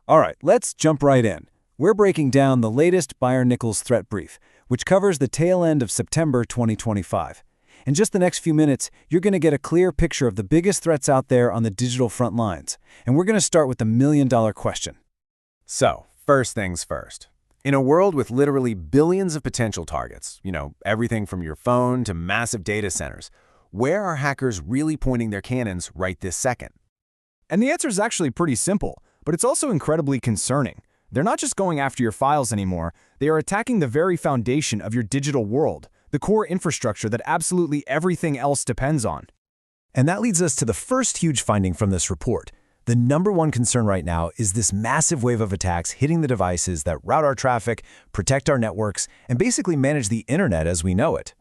All right, let's jump right in. We're breaking down the latest Byer Nichols threat brief, which covers the tail end of September 2025. In just the next few minutes, you're going to get a clear picture of the biggest threats out there on the digital front lines. And we're going to start with the million-dollar question. So, first things first. In a world with literally billions of potential targets, everything from your phone to massive data centers, where are hackers really pointing their cannons right this second? And the answer is actually pretty simple, but it's also incredibly concerning. They're not just going after your files anymore, they are attacking the very foundation of your digital world, the core infrastructure that absolutely everything else depends on. And that leads us to the first huge finding from this report. The number one concern right now is this massive wave of attacks hitting the devices that route our traffic, protect our networks, and basically manage the internet as we know it.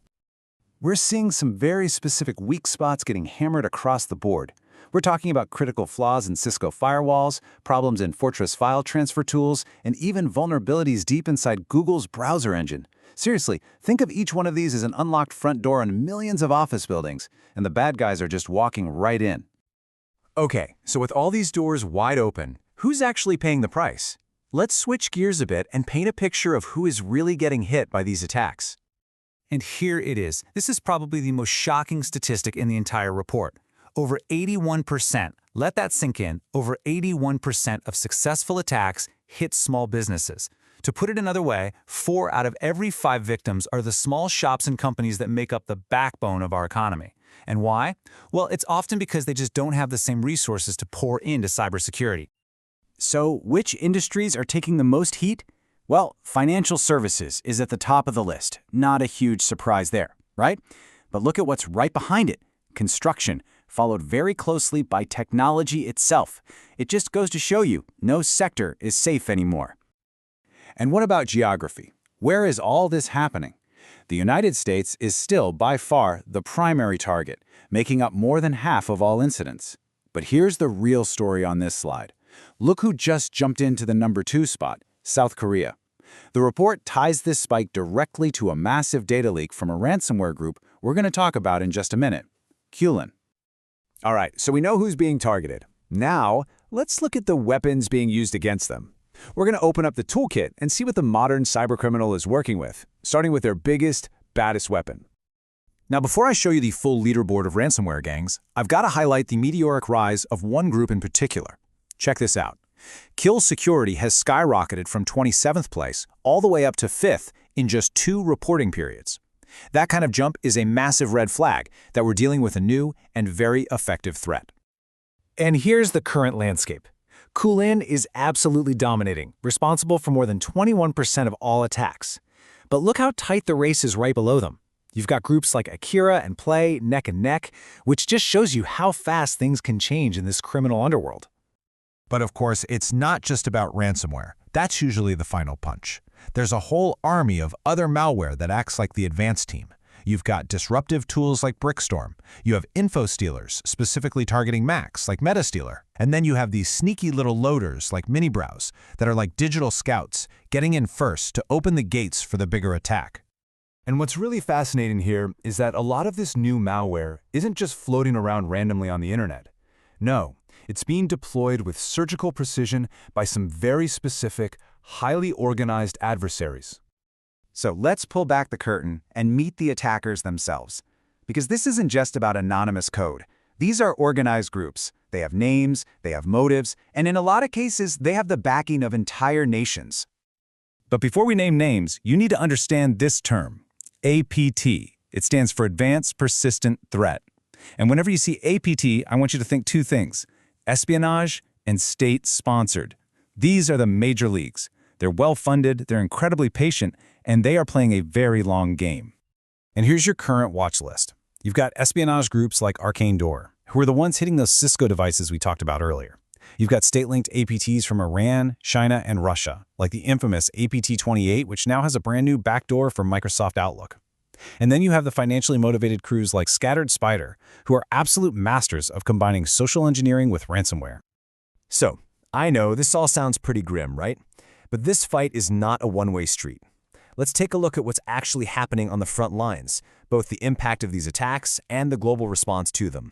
We're seeing some very specific weak spots getting hammered across the board. We're talking about critical flaws in Cisco firewalls, problems in Fortress file transfer tools, and even vulnerabilities deep inside Google's browser engine. Seriously, think of each one of these as an unlocked front door in millions of office buildings, and the bad guys are just walking right in. Okay, so with all these doors wide open, who's actually paying the price? Let's switch gears a bit and paint a picture of who is really getting hit by these attacks. And here it is. This is probably the most shocking statistic in the entire report. Over 81%, let that sink in, over 81% of successful attacks hit small businesses. To put it another way, 4 out of every 5 victims are the small shops and companies that make up the backbone of our economy. And why? Well, it's often because they just don't have the same resources to pour into cybersecurity. So, which industries are taking the most heat? Well, financial services is at the top of the list. Not a huge surprise there, right? But look at what's right behind it. Construction, followed very closely by technology itself. It just goes to show you, no sector is safe anymore. And what about geography? Where is all this happening? The United States is still by far the primary target, making up more than half of all incidents. But here's the real story on this slide. Look who just jumped into the number 2 spot, South Korea. The report ties this spike directly to a massive data leak from a ransomware group we're going to talk about in just a minute, Qilin. All right, so we know who's being targeted. Now, let's look at the weapons being used against them. We're going to open up the toolkit and see what the modern cybercriminal is working with, starting with their biggest, baddest weapon. Now, before I show you the full leaderboard of ransomware gangs, I've got to highlight the meteoric rise of one group in particular. Check this out. Security has skyrocketed from 27th place all the way up to 5th in just 2 reporting periods. That kind of jump is a massive red flag that we're dealing with a new and very effective threat. And here's the current landscape. Qilin is absolutely dominating, responsible for more than 21% of all attacks. But look how tight the race is right below them. You've got groups like Akira and Play neck and neck, which just shows you how fast things can change in this criminal underworld. But of course, it's not just about ransomware. That's usually the final punch. There's a whole army of other malware that acts like the advanced team. You've got disruptive tools like Brickstorm. You have info stealers, specifically targeting Macs, like MetaStealer. And then you have these sneaky little loaders like MiniBrowse that are like digital scouts, getting in first to open the gates for the bigger attack. And what's really fascinating here is that a lot of this new malware isn't just floating around randomly on the internet. No, it's being deployed with surgical precision by some very specific, highly organized adversaries. So let's pull back the curtain and meet the attackers themselves. Because this isn't just about anonymous code. These are organized groups. They have names, they have motives, and in a lot of cases, they have the backing of entire nations. But before we name names, you need to understand this term, APT. It stands for Advanced Persistent Threat. And whenever you see APT, I want you to think 2 things, espionage and state-sponsored. These are the major leagues. They're well-funded, they're incredibly patient, and they are playing a very long game. And here's your current watch list. You've got espionage groups like ArcaneDoor, who are the ones hitting those Cisco devices we talked about earlier. You've got state-linked APTs from Iran, China, and Russia, like the infamous APT-28, which now has a brand new backdoor for Microsoft Outlook. And then you have the financially motivated crews like Scattered Spider, who are absolute masters of combining social engineering with ransomware. So, I know this all sounds pretty grim, right? But this fight is not a one-way street. Let's take a look at what's actually happening on the front lines, both the impact of these attacks and the global response to them.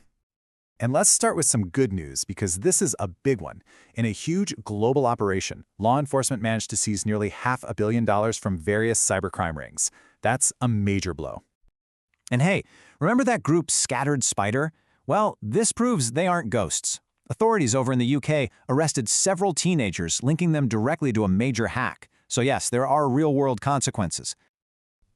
And let's start with some good news, because this is a big one. In a huge global operation, law enforcement managed to seize nearly $500 million from various cybercrime rings. That's a major blow. And hey, remember that group Scattered Spider? Well, this proves they aren't ghosts. Authorities over in the UK arrested several teenagers, linking them directly to a major hack. So yes, there are real-world consequences.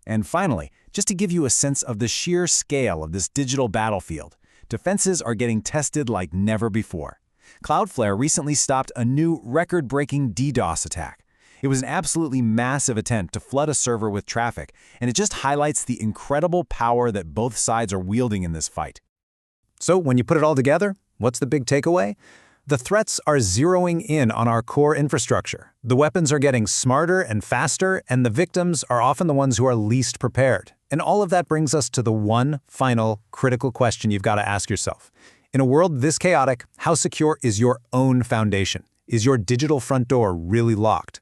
And finally, just to give you a sense of the sheer scale of this digital battlefield, defenses are getting tested like never before. Cloudflare recently stopped a new record-breaking DDoS attack. It was an absolutely massive attempt to flood a server with traffic, and it just highlights the incredible power that both sides are wielding in this fight. So when you put it all together, what's the big takeaway? The threats are zeroing in on our core infrastructure. The weapons are getting smarter and faster, and the victims are often the ones who are least prepared. And all of that brings us to the one final critical question you've got to ask yourself. In a world this chaotic, how secure is your own foundation? Is your digital front door really locked?